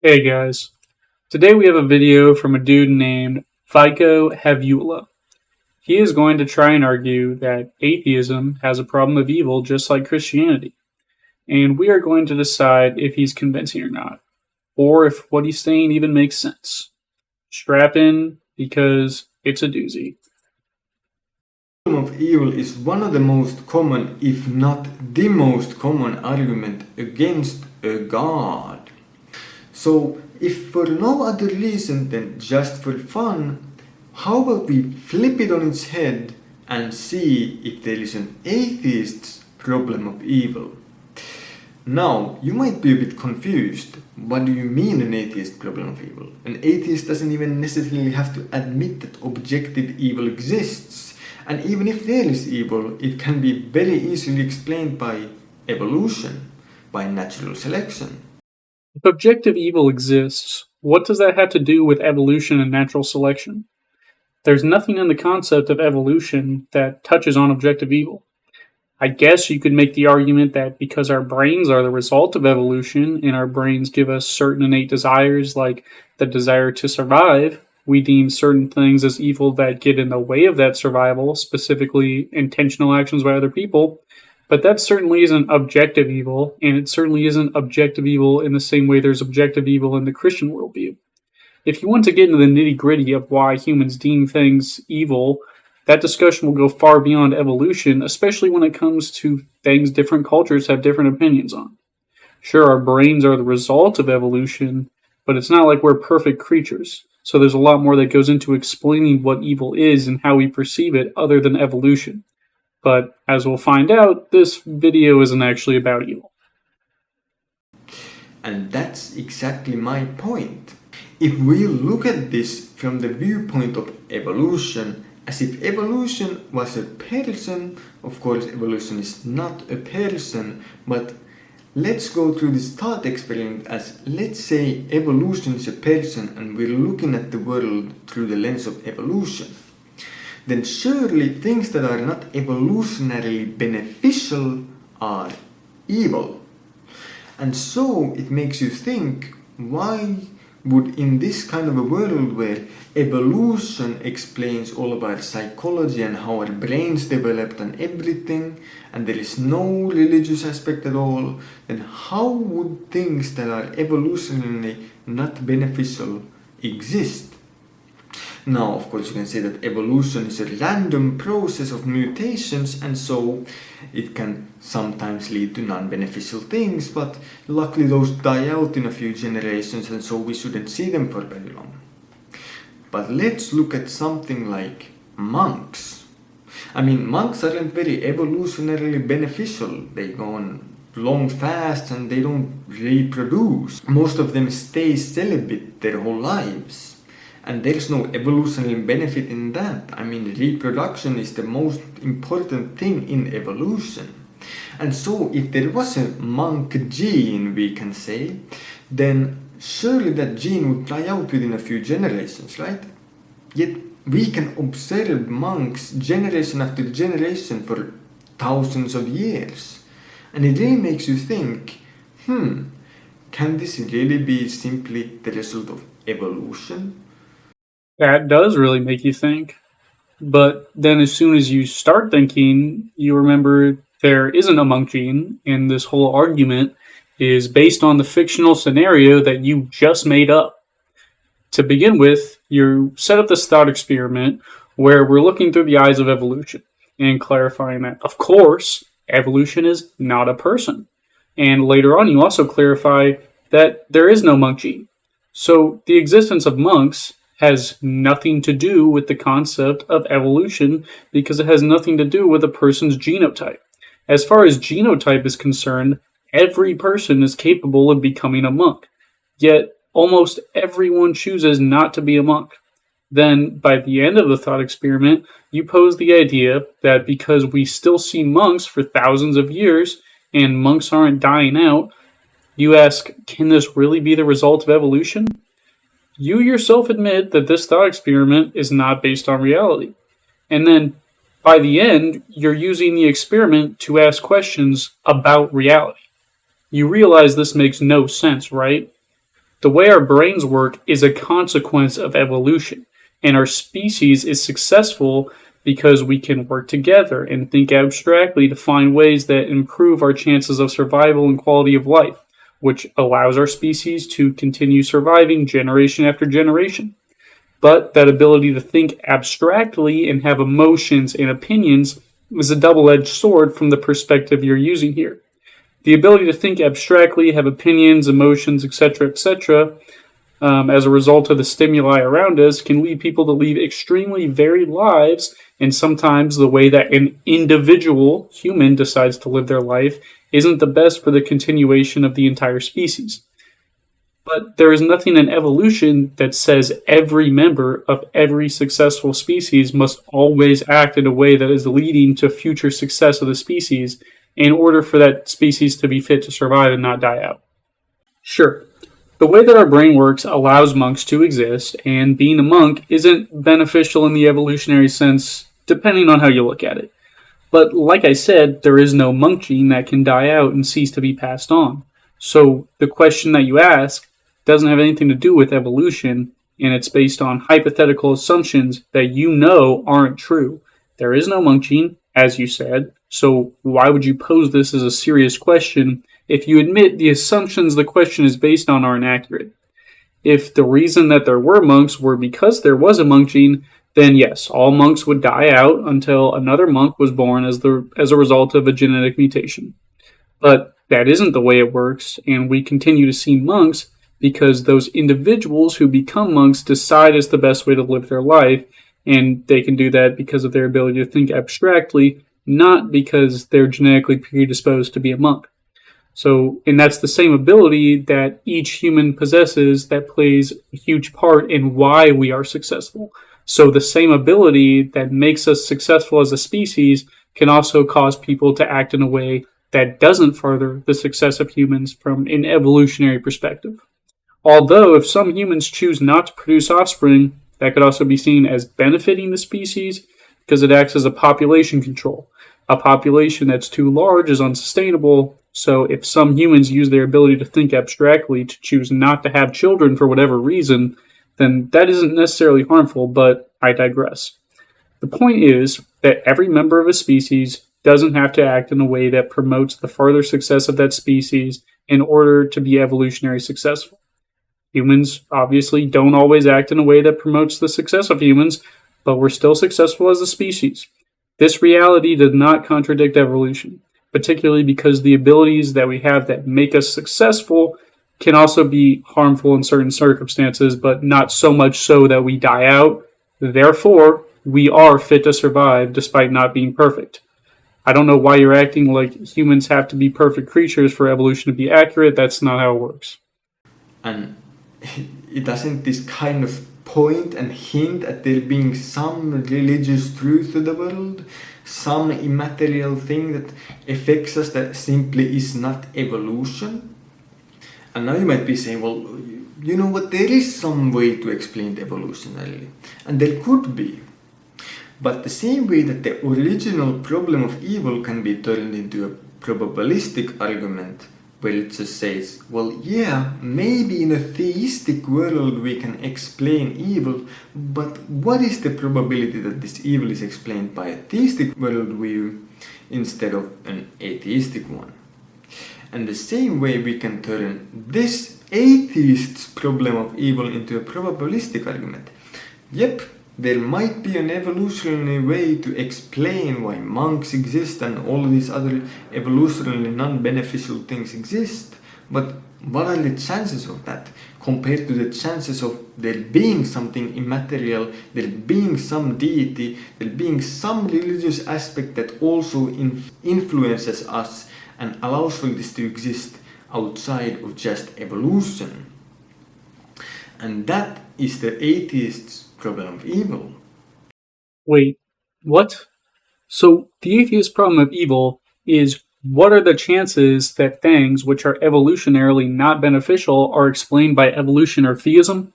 Hey guys, today we have a video from a dude named Have. He is going to try and argue that atheism has a problem of evil just like Christianity, and we are going to decide if he's convincing or not, or if what he's saying even makes sense. Strap in because it's a doozy. The problem of evil is one of the most common, if not the most common argument against a god. So, if for no other reason than just for fun, how about we flip it on its head and see if there is an atheist's problem of evil? Now, you might be a bit confused. What do you mean an atheist problem of evil? An atheist doesn't even necessarily have to admit that objective evil exists. And even if there is evil, it can be very easily explained by evolution, by natural selection. If objective evil exists, what does that have to do with evolution and natural selection? There's nothing in the concept of evolution that touches on objective evil. I guess you could make the argument that because our brains are the result of evolution and our brains give us certain innate desires like the desire to survive, we deem certain things as evil that get in the way of that survival, specifically intentional actions by other people. But that certainly isn't objective evil, and it certainly isn't objective evil in the same way there's objective evil in the Christian worldview. If you want to get into the nitty-gritty of why humans deem things evil, that discussion will go far beyond evolution, especially when it comes to things different cultures have different opinions on. Sure, our brains are the result of evolution, but it's not like we're perfect creatures. So there's a lot more that goes into explaining what evil is and how we perceive it other than evolution. But as we'll find out, this video isn't actually about evil. And that's exactly my point. If we look at this from the viewpoint of evolution, as if evolution was a person, of course evolution is not a person, but let's go through this thought experiment as, let's say evolution is a person and we're looking at the world through the lens of evolution. Then surely things that are not evolutionarily beneficial are evil. And so it makes you think, why would in this kind of a world where evolution explains all of our psychology and how our brains developed and everything, and there is no religious aspect at all, then how would things that are evolutionarily not beneficial exist? Now, of course, you can say that evolution is a random process of mutations, and so it can sometimes lead to non-beneficial things, but luckily those die out in a few generations, and so we shouldn't see them for very long. But let's look at something like monks. I mean, monks aren't very evolutionarily beneficial. They go on long fasts and they don't reproduce. Most of them stay celibate their whole lives. And there's no evolutionary benefit in that. I mean, reproduction is the most important thing in evolution. And so, if there was a monk gene, we can say, then surely that gene would die out within a few generations, right? Yet, we can observe monks generation after generation for thousands of years. And it really makes you think, can this really be simply the result of evolution? That does really make you think. But then as soon as you start thinking, you remember there isn't a monk gene, and this whole argument is based on the fictional scenario that you just made up. To begin with, you set up this thought experiment where we're looking through the eyes of evolution and clarifying that, of course, evolution is not a person. And later on, you also clarify that there is no monk gene. So the existence of monks has nothing to do with the concept of evolution because it has nothing to do with a person's genotype. As far as genotype is concerned, every person is capable of becoming a monk. Yet, almost everyone chooses not to be a monk. Then, by the end of the thought experiment, you pose the idea that because we still see monks for thousands of years and monks aren't dying out, you ask, can this really be the result of evolution? You yourself admit that this thought experiment is not based on reality. And then, by the end, you're using the experiment to ask questions about reality. You realize this makes no sense, right? The way our brains work is a consequence of evolution, and our species is successful because we can work together and think abstractly to find ways that improve our chances of survival and quality of life, which allows our species to continue surviving generation after generation. But that ability to think abstractly and have emotions and opinions is a double edged sword from the perspective you're using here. The ability to think abstractly, have opinions, emotions, etc., as a result of the stimuli around us, can lead people to lead extremely varied lives, and sometimes the way that an individual human decides to live their life isn't the best for the continuation of the entire species. But there is nothing in evolution that says every member of every successful species must always act in a way that is leading to future success of the species in order for that species to be fit to survive and not die out. Sure, the way that our brain works allows monks to exist, and being a monk isn't beneficial in the evolutionary sense, depending on how you look at it. But like I said, there is no monk gene that can die out and cease to be passed on. So the question that you ask doesn't have anything to do with evolution, and it's based on hypothetical assumptions that you know aren't true. There is no monk gene, as you said, so why would you pose this as a serious question if you admit the assumptions the question is based on are inaccurate? If the reason that there were monks were because there was a monk gene, then yes, all monks would die out until another monk was born as a result of a genetic mutation. But that isn't the way it works, and we continue to see monks because those individuals who become monks decide it's the best way to live their life, and they can do that because of their ability to think abstractly, not because they're genetically predisposed to be a monk. And that's the same ability that each human possesses that plays a huge part in why we are successful. So the same ability that makes us successful as a species can also cause people to act in a way that doesn't further the success of humans from an evolutionary perspective. Although if some humans choose not to produce offspring, that could also be seen as benefiting the species because it acts as a population control. A population that's too large is unsustainable, so if some humans use their ability to think abstractly to choose not to have children for whatever reason, then that isn't necessarily harmful, but I digress. The point is that every member of a species doesn't have to act in a way that promotes the further success of that species in order to be evolutionary successful. Humans obviously don't always act in a way that promotes the success of humans, but we're still successful as a species. This reality does not contradict evolution, particularly because the abilities that we have that make us successful can also be harmful in certain circumstances, but not so much so that we die out. Therefore, we are fit to survive despite not being perfect. I don't know why you're acting like humans have to be perfect creatures for evolution to be accurate. That's not how it works. And it doesn't this kind of point and hint at there being some religious truth to the world, some immaterial thing that affects us that simply is not evolution? And now you might be saying, well, you know what, there is some way to explain it evolutionarily, and there could be. But the same way that the original problem of evil can be turned into a probabilistic argument, where it just says, well, yeah, maybe in a theistic world we can explain evil, but what is the probability that this evil is explained by a theistic worldview instead of an atheistic one? And the same way we can turn this atheist's problem of evil into a probabilistic argument. Yep, there might be an evolutionary way to explain why monks exist and all these other evolutionarily non-beneficial things exist, but what are the chances of that compared to the chances of there being something immaterial, there being some deity, there being some religious aspect that also influences us and allows for this to exist outside of just evolution? And that is the atheist's problem of evil. Wait, what? So the atheist problem of evil is what are the chances that things which are evolutionarily not beneficial are explained by evolution or theism?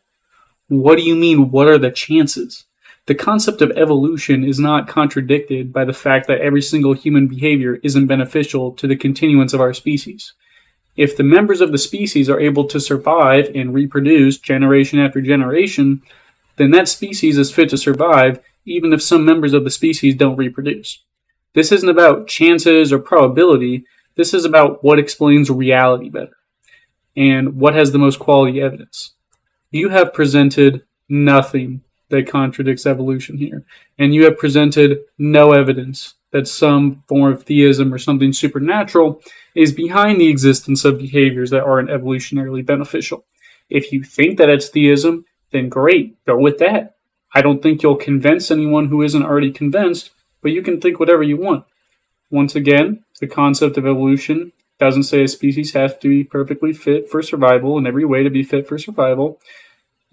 What do you mean, what are the chances? The concept of evolution is not contradicted by the fact that every single human behavior isn't beneficial to the continuance of our species. If the members of the species are able to survive and reproduce generation after generation, then that species is fit to survive even if some members of the species don't reproduce. This isn't about chances or probability. This is about what explains reality better and what has the most quality evidence. You have presented nothing that contradicts evolution here, and you have presented no evidence that some form of theism or something supernatural is behind the existence of behaviors that aren't evolutionarily beneficial. If you think that it's theism, then great, go with that. I don't think you'll convince anyone who isn't already convinced, but you can think whatever you want. Once again, the concept of evolution doesn't say a species has to be perfectly fit for survival in every way to be fit for survival.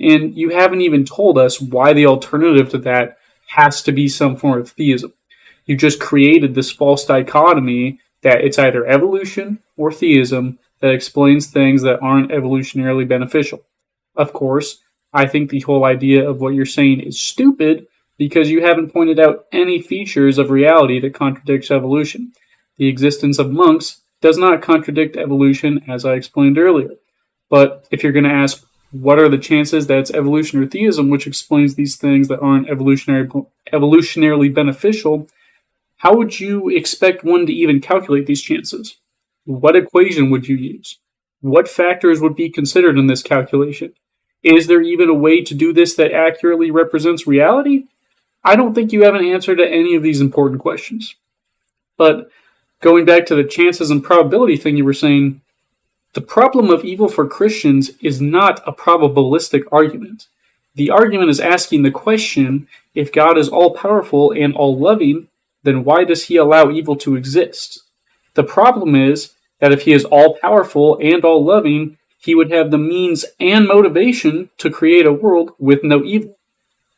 And you haven't even told us why the alternative to that has to be some form of theism. You just created this false dichotomy that it's either evolution or theism that explains things that aren't evolutionarily beneficial. Of course, I think the whole idea of what you're saying is stupid because you haven't pointed out any features of reality that contradicts evolution. The existence of monks does not contradict evolution, as I explained earlier. But if you're going to ask, what are the chances that it's evolution or theism which explains these things that aren't evolutionarily beneficial, how would you expect one to even calculate these chances? What equation would you use? What factors would be considered in this calculation? Is there even a way to do this that accurately represents reality? I don't think you have an answer to any of these important questions. But going back to the chances and probability thing you were saying, the problem of evil for Christians is not a probabilistic argument. The argument is asking the question, if God is all-powerful and all-loving, then why does he allow evil to exist? The problem is that if he is all-powerful and all-loving, he would have the means and motivation to create a world with no evil.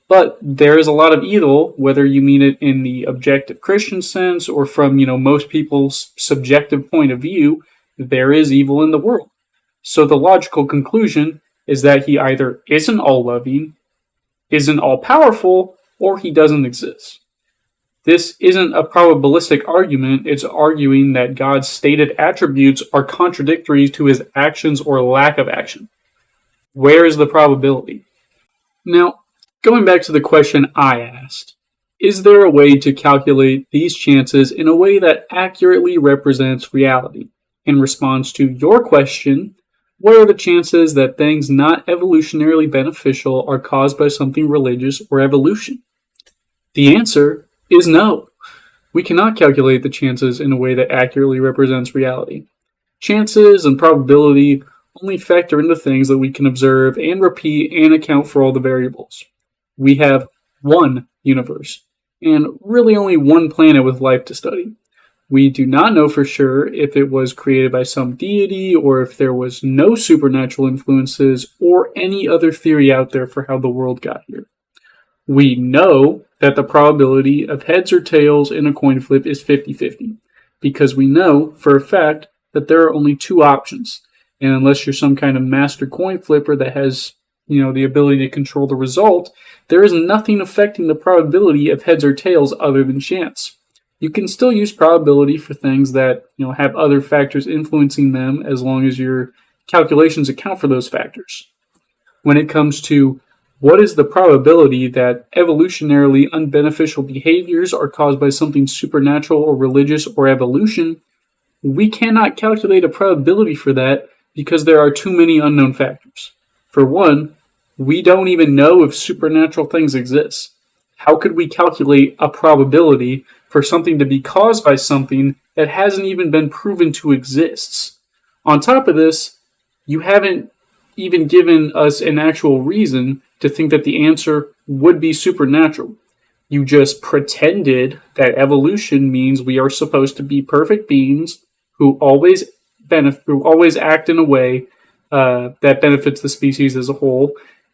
But there is a lot of evil, whether you mean it in the objective Christian sense or from, most people's subjective point of view, there is evil in the world. So the logical conclusion is that he either isn't all-loving, isn't all-powerful, or he doesn't exist. This isn't a probabilistic argument, it's arguing that God's stated attributes are contradictory to his actions or lack of action. Where is the probability? Now, going back to the question I asked, is there a way to calculate these chances in a way that accurately represents reality? In response to your question, what are the chances that things not evolutionarily beneficial are caused by something religious or evolution? The answer is no. We cannot calculate the chances in a way that accurately represents reality. Chances and probability only factor into things that we can observe and repeat and account for all the variables. We have one universe, and really only one planet with life to study. We do not know for sure if it was created by some deity or if there was no supernatural influences or any other theory out there for how the world got here. We know that the probability of heads or tails in a coin flip is 50-50 because we know for a fact that there are only two options. And unless you're some kind of master coin flipper that has, the ability to control the result, there is nothing affecting the probability of heads or tails other than chance. You can still use probability for things that, have other factors influencing them as long as your calculations account for those factors. When it comes to what is the probability that evolutionarily unbeneficial behaviors are caused by something supernatural or religious or evolution, we cannot calculate a probability for that because there are too many unknown factors. For one, we don't even know if supernatural things exist. How could we calculate a probability for something to be caused by something that hasn't even been proven to exist? On top of this, you haven't even given us an actual reason to think that the answer would be supernatural. You just pretended that evolution means we are supposed to be perfect beings who always act in a way that benefits the species as a whole.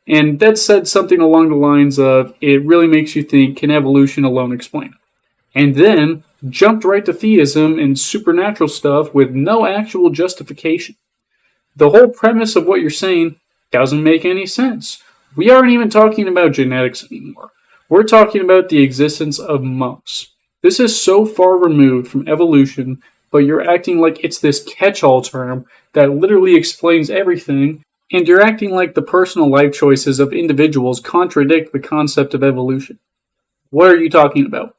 And that said something along the lines of, it really makes you think, can evolution alone explain it? And then jumped right to theism and supernatural stuff with no actual justification. The whole premise of what you're saying doesn't make any sense. We aren't even talking about genetics anymore. We're talking about the existence of monks. This is so far removed from evolution but you're acting like it's this catch-all term that literally explains everything, and you're acting like the personal life choices of individuals contradict the concept of evolution. What are you talking about?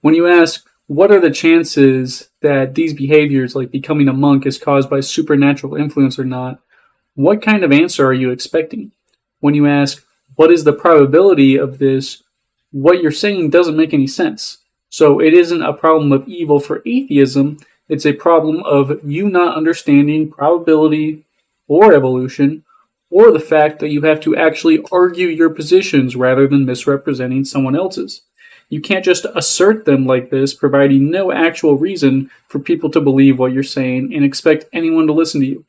When you ask, what are the chances that these behaviors, like becoming a monk, is caused by supernatural influence or not, what kind of answer are you expecting? When you ask, what is the probability of this, what you're saying doesn't make any sense. So it isn't a problem of evil for atheism, it's a problem of you not understanding probability or evolution, or the fact that you have to actually argue your positions rather than misrepresenting someone else's. You can't just assert them like this, providing no actual reason for people to believe what you're saying and expect anyone to listen to you.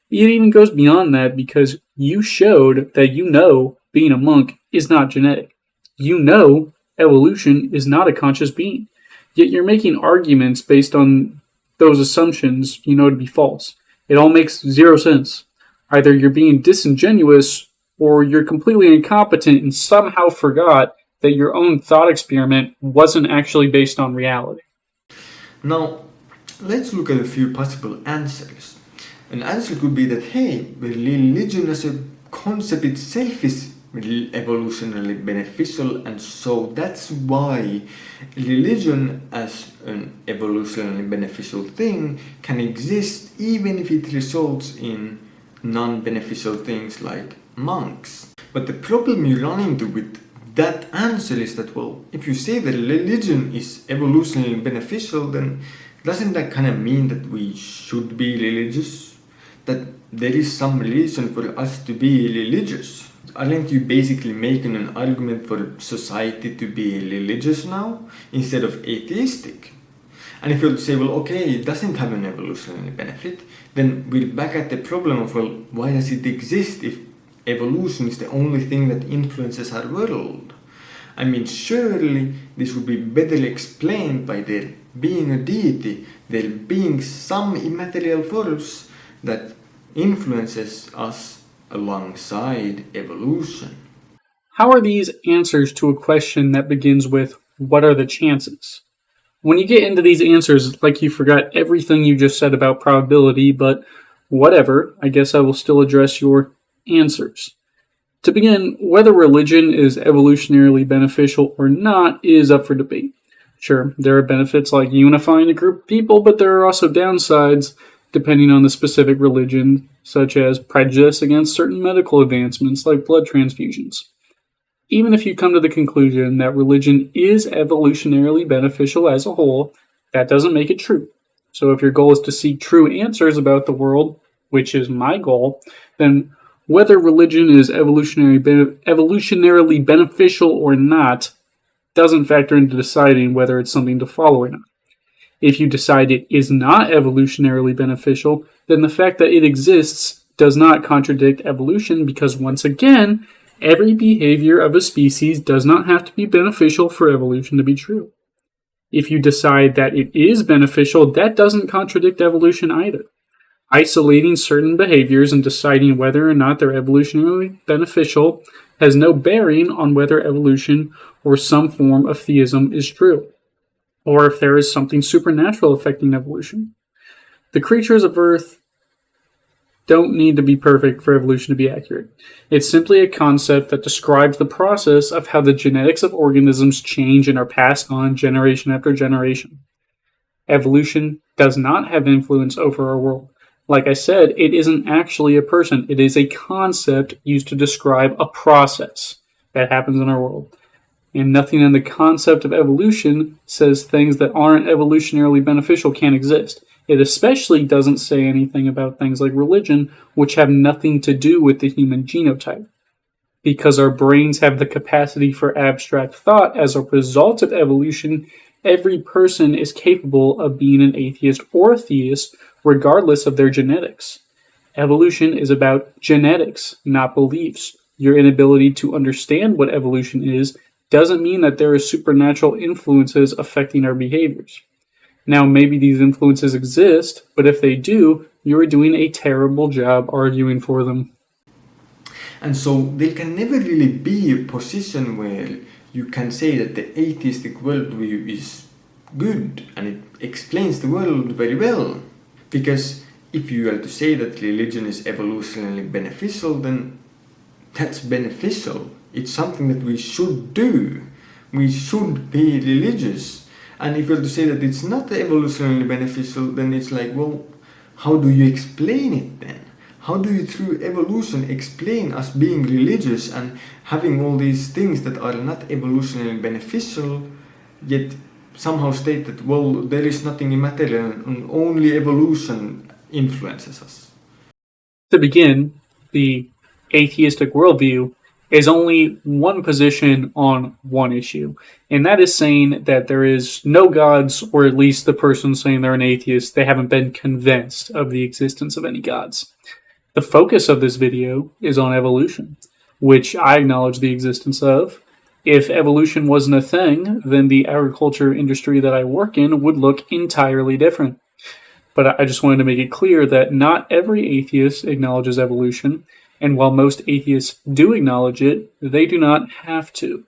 It even goes beyond that because you showed that you know being a monk is not genetic. You know evolution is not a conscious being. Yet you're making arguments based on those assumptions you know to be false. It all makes zero sense. Either you're being disingenuous or you're completely incompetent and somehow forgot that your own thought experiment wasn't actually based on reality. Now, let's look at a few possible answers. An answer could be that, hey, religion as a concept itself is evolutionarily beneficial, and so that's why religion as an evolutionarily beneficial thing can exist even if it results in non-beneficial things like monks. But the problem you run into with that answer is that, well, if you say that religion is evolutionarily beneficial, then doesn't that kind of mean that we should be religious? That there is some reason for us to be religious? Aren't you basically making an argument for society to be religious now instead of atheistic? And if you say, well, okay, it doesn't have an evolutionary benefit, then we're back at the problem of, well, why does it exist if evolution is the only thing that influences our world? I mean, surely this would be better explained by there being a deity, there being some immaterial force that influences us alongside evolution. How are these answers to a question that begins with, what are the chances? When you get into these answers, it's like you forgot everything you just said about probability, but whatever, I guess I will still address your answers. To begin, whether religion is evolutionarily beneficial or not is up for debate. Sure, there are benefits like unifying a group of people, but there are also downsides depending on the specific religion, such as prejudice against certain medical advancements like blood transfusions. Even if you come to the conclusion that religion is evolutionarily beneficial as a whole, that doesn't make it true. So if your goal is to seek true answers about the world, which is my goal, then whether religion is evolutionarily beneficial or not doesn't factor into deciding whether it's something to follow or not. If you decide it is not evolutionarily beneficial, then the fact that it exists does not contradict evolution because, once again, every behavior of a species does not have to be beneficial for evolution to be true. If you decide that it is beneficial, that doesn't contradict evolution either. Isolating certain behaviors and deciding whether or not they're evolutionarily beneficial has no bearing on whether evolution or some form of theism is true, or if there is something supernatural affecting evolution. The creatures of Earth don't need to be perfect for evolution to be accurate. It's simply a concept that describes the process of how the genetics of organisms change and are passed on generation after generation. Evolution does not have influence over our world. Like I said, it isn't actually a person. It is a concept used to describe a process that happens in our world. And nothing in the concept of evolution says things that aren't evolutionarily beneficial can't exist. It especially doesn't say anything about things like religion, which have nothing to do with the human genotype. Because our brains have the capacity for abstract thought as a result of evolution, every person is capable of being an atheist or a theist, regardless of their genetics. Evolution is about genetics, not beliefs. Your inability to understand what evolution is doesn't mean that there are supernatural influences affecting our behaviors. Now, maybe these influences exist, but if they do, you're doing a terrible job arguing for them. And so there can never really be a position where you can say that the atheistic worldview is good and it explains the world very well. Because if you are to say that religion is evolutionarily beneficial, then that's beneficial. It's something that we should do. We should be religious. And if you're to say that it's not evolutionarily beneficial, then it's like, well, how do you explain it then? How do you, through evolution, explain us being religious and having all these things that are not evolutionarily beneficial, yet somehow state that, well, there is nothing immaterial and only evolution influences us? To begin, the atheistic worldview is only one position on one issue, and that is saying that there is no gods, or at least the person saying they're an atheist, they haven't been convinced of the existence of any gods. The focus of this video is on evolution, which I acknowledge the existence of. If evolution wasn't a thing, then the agriculture industry that I work in would look entirely different. But I just wanted to make it clear that not every atheist acknowledges evolution, and while most atheists do acknowledge it, they do not have to.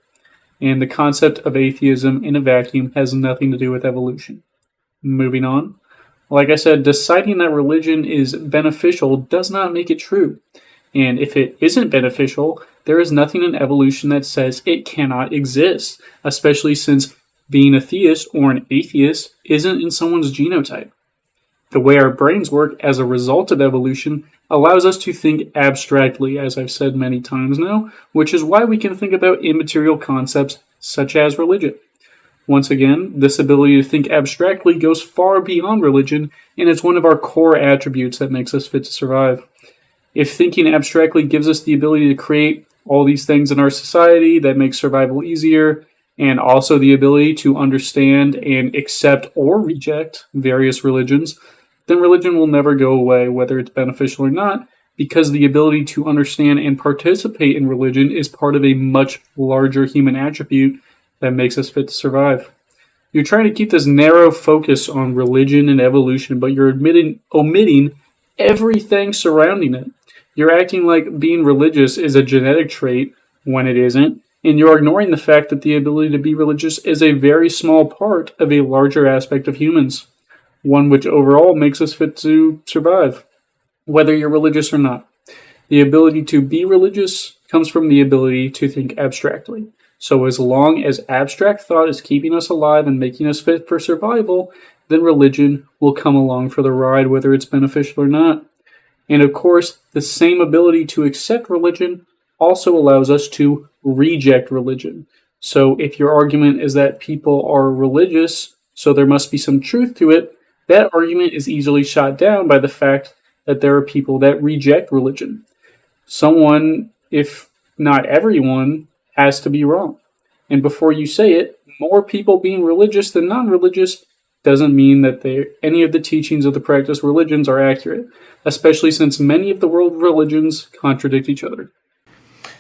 And the concept of atheism in a vacuum has nothing to do with evolution. Moving on. Like I said, deciding that religion is beneficial does not make it true. And if it isn't beneficial, there is nothing in evolution that says it cannot exist, especially since being a theist or an atheist isn't in someone's genotype. The way our brains work as a result of evolution allows us to think abstractly, as I've said many times now, which is why we can think about immaterial concepts such as religion. Once again, this ability to think abstractly goes far beyond religion, and it's one of our core attributes that makes us fit to survive. If thinking abstractly gives us the ability to create all these things in our society that make survival easier, and also the ability to understand and accept or reject various religions, then religion will never go away, whether it's beneficial or not, because the ability to understand and participate in religion is part of a much larger human attribute that makes us fit to survive. You're trying to keep this narrow focus on religion and evolution, but you're omitting everything surrounding it. You're acting like being religious is a genetic trait when it isn't, and you're ignoring the fact that the ability to be religious is a very small part of a larger aspect of humans, one which overall makes us fit to survive, whether you're religious or not. The ability to be religious comes from the ability to think abstractly. So as long as abstract thought is keeping us alive and making us fit for survival, then religion will come along for the ride, whether it's beneficial or not. And of course, the same ability to accept religion also allows us to reject religion. So if your argument is that people are religious, so there must be some truth to it, that argument is easily shot down by the fact that there are people that reject religion. Someone, if not everyone, has to be wrong. And before you say it, more people being religious than non-religious doesn't mean that any of the teachings of the practiced religions are accurate, especially since many of the world religions contradict each other.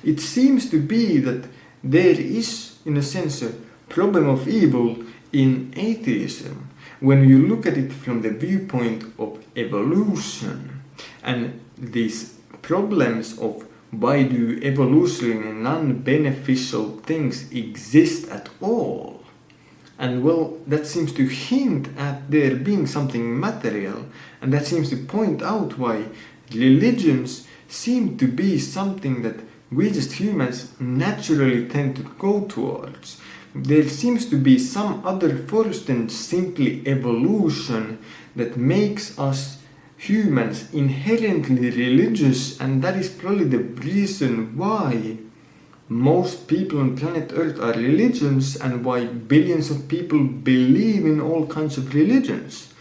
It seems to be that there is, in a sense, a problem of evil in atheism when you look at it from the viewpoint of evolution and these problems of why do evolutionary non-beneficial things exist at all? And well, that seems to hint at there being something material, and that seems to point out why religions seem to be something that we just humans naturally tend to go towards. There seems to be some other force than simply evolution that makes us humans inherently religious, and that is probably the reason why most people on planet Earth are religions and why billions of people believe in all kinds of religions.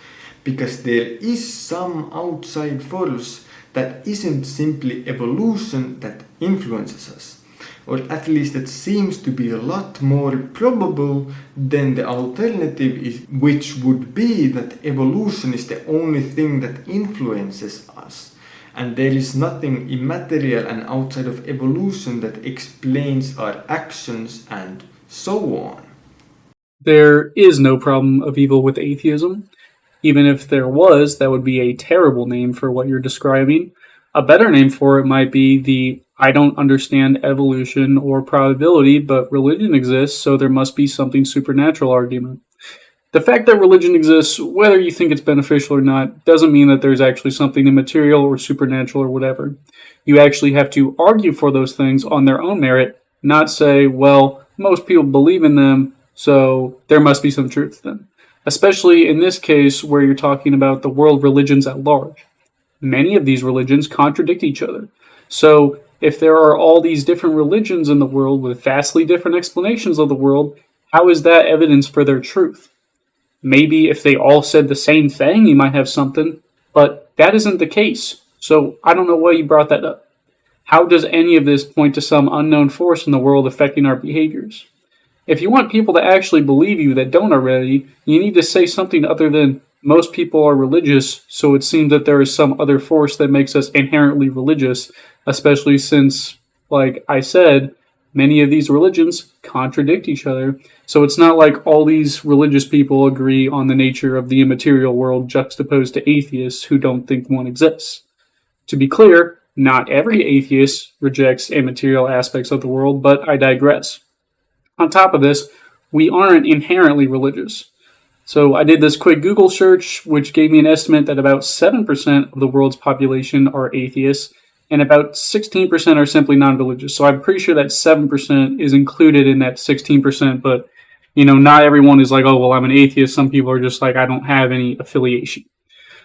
Because there is some outside force that isn't simply evolution that influences us. Or at least it seems to be a lot more probable than the alternative is, which would be that evolution is the only thing that influences us. And there is nothing immaterial and outside of evolution that explains our actions and so on. There is no problem of evil with atheism. Even if there was, that would be a terrible name for what you're describing. A better name for it might be the I don't understand evolution or probability, but religion exists, so there must be something supernatural argument. The fact that religion exists, whether you think it's beneficial or not, doesn't mean that there's actually something immaterial or supernatural or whatever. You actually have to argue for those things on their own merit, not say, well, most people believe in them, so there must be some truth to them. Especially in this case where you're talking about the world religions at large. Many of these religions contradict each other. So if there are all these different religions in the world with vastly different explanations of the world, how is that evidence for their truth? Maybe if they all said the same thing, you might have something, but that isn't the case. So I don't know why you brought that up. How does any of this point to some unknown force in the world affecting our behaviors? If you want people to actually believe you that don't already, you need to say something other than most people are religious, so it seems that there is some other force that makes us inherently religious, especially since, like I said, many of these religions contradict each other. So it's not like all these religious people agree on the nature of the immaterial world juxtaposed to atheists who don't think one exists. To be clear, not every atheist rejects immaterial aspects of the world, but I digress. On top of this, we aren't inherently religious. So I did this quick Google search, which gave me an estimate that about 7% of the world's population are atheists, and about 16% are simply non-religious. So I'm pretty sure that 7% is included in that 16%, but not everyone is like, oh, well, I'm an atheist. Some people are just like, I don't have any affiliation.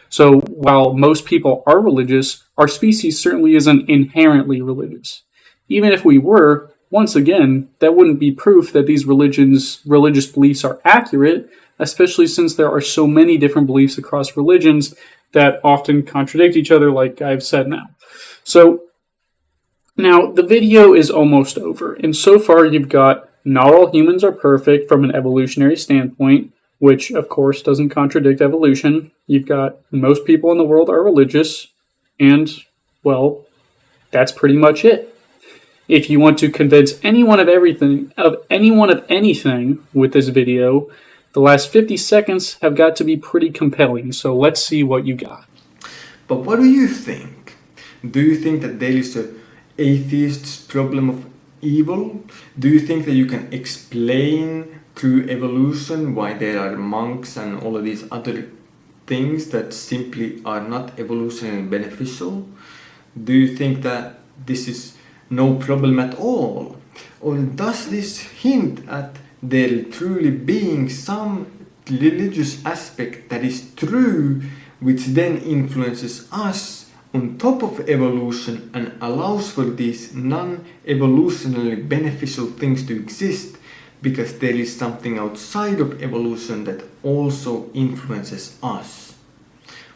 So while most people are religious, our species certainly isn't inherently religious. Even if we were, once again, that wouldn't be proof that these religious beliefs are accurate, especially since there are so many different beliefs across religions that often contradict each other, like I've said now. So now the video is almost over, and so far you've got not all humans are perfect from an evolutionary standpoint, which of course doesn't contradict evolution. You've got most people in the world are religious, and well, that's pretty much it. If you want to convince anyone of anything with this video, the last 50 seconds have got to be pretty compelling, so let's see what you got. But what do you think? Do you think that there is an atheist's problem of evil? Do you think that you can explain through evolution why there are monks and all of these other things that simply are not evolutionarily beneficial? Do you think that this is no problem at all? Or does this hint at there truly being some religious aspect that is true, which then influences us on top of evolution and allows for these non-evolutionarily beneficial things to exist, because there is something outside of evolution that also influences us?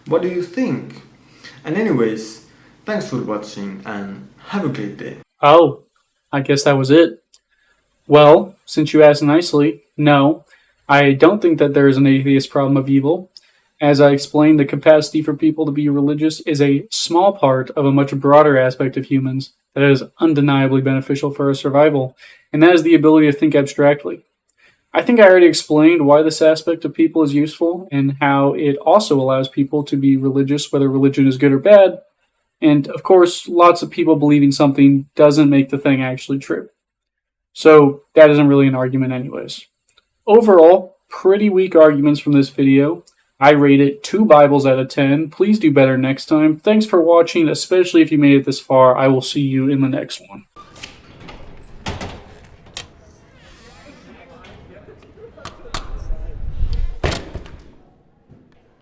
What do you think? And anyways, thanks for watching and have a great day. Oh, I guess that was it. Well, since you asked nicely, no, I don't think that there is an atheist problem of evil. As I explained, the capacity for people to be religious is a small part of a much broader aspect of humans that is undeniably beneficial for our survival, and that is the ability to think abstractly. I think I already explained why this aspect of people is useful and how it also allows people to be religious, whether religion is good or bad. And of course, lots of people believing something doesn't make the thing actually true. So that isn't really an argument anyways. Overall, pretty weak arguments from this video. I rate it 2 Bibles out of 10. Please do better next time. Thanks for watching, especially if you made it this far. I will see you in the next one.